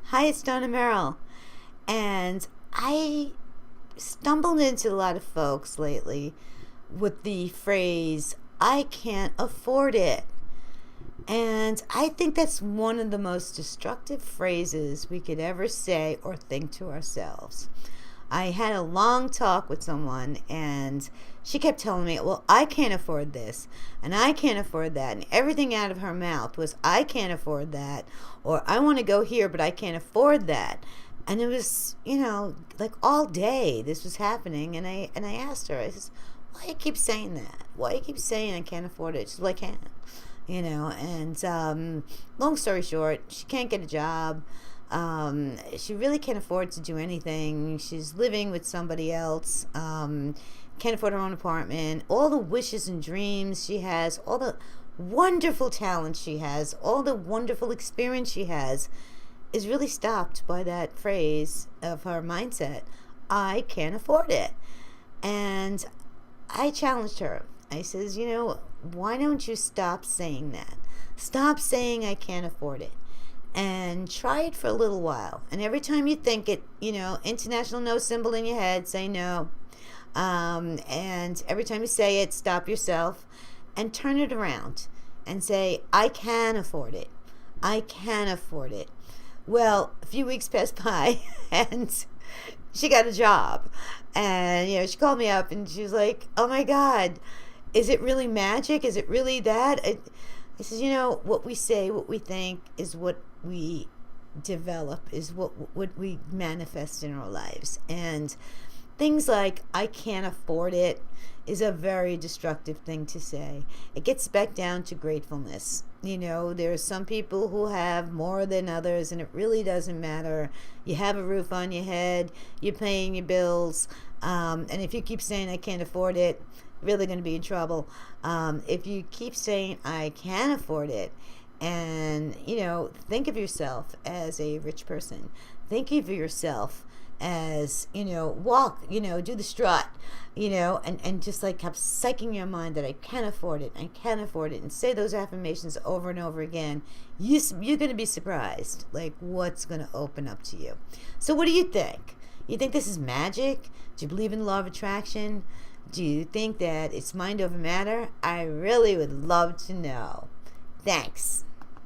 Hi, it's Donna Merrill. And I stumbled into a lot of folks lately with the phrase, I can't afford it. And I think that's one of the most destructive phrases we could ever say or think to ourselves. I had a long talk with someone and she kept telling me, well, I can't afford this and I can't afford that. And everything out of her mouth was, I can't afford that, or I want to go here, but I can't afford that. And it was, like all day this was happening. And I asked her, I says, why do you keep saying that? Why do you keep saying I can't afford it? She's like, I can't. And long story short, she can't get a job. She really can't afford to do anything. She's living with somebody else. Can't afford her own apartment. All the wishes and dreams she has, all the wonderful talent she has, all the wonderful experience she has is really stopped by that phrase of her mindset. I can't afford it. And I challenged her. I says, why don't you stop saying that? Stop saying I can't afford it and try it for a little while. And every time you think it, international no symbol in your head, say no. And every time you say it, stop yourself and turn it around and say, I can afford it. I can afford it. Well, a few weeks passed by and she got a job. And, she called me up and she was like, oh my God, is it really magic? Is it really that? I says, what we say, what we think is what we develop, is what we manifest in our lives. And things like, I can't afford it, is a very destructive thing to say. It gets back down to gratefulness. There are some people who have more than others, and it really doesn't matter. You have a roof on your head, you're paying your bills, and if you keep saying, I can't afford it, really going to be in trouble. If you keep saying, I can afford it, and, think of yourself as a rich person. Think of yourself as, walk, do the strut, and just like kept psyching your mind that I can afford it, I can afford it, and say those affirmations over and over again. You're going to be surprised, like what's going to open up to you. So what do you think? You think this is magic? Do you believe in the law of attraction? Do you think that it's mind over matter? I really would love to know. Thanks.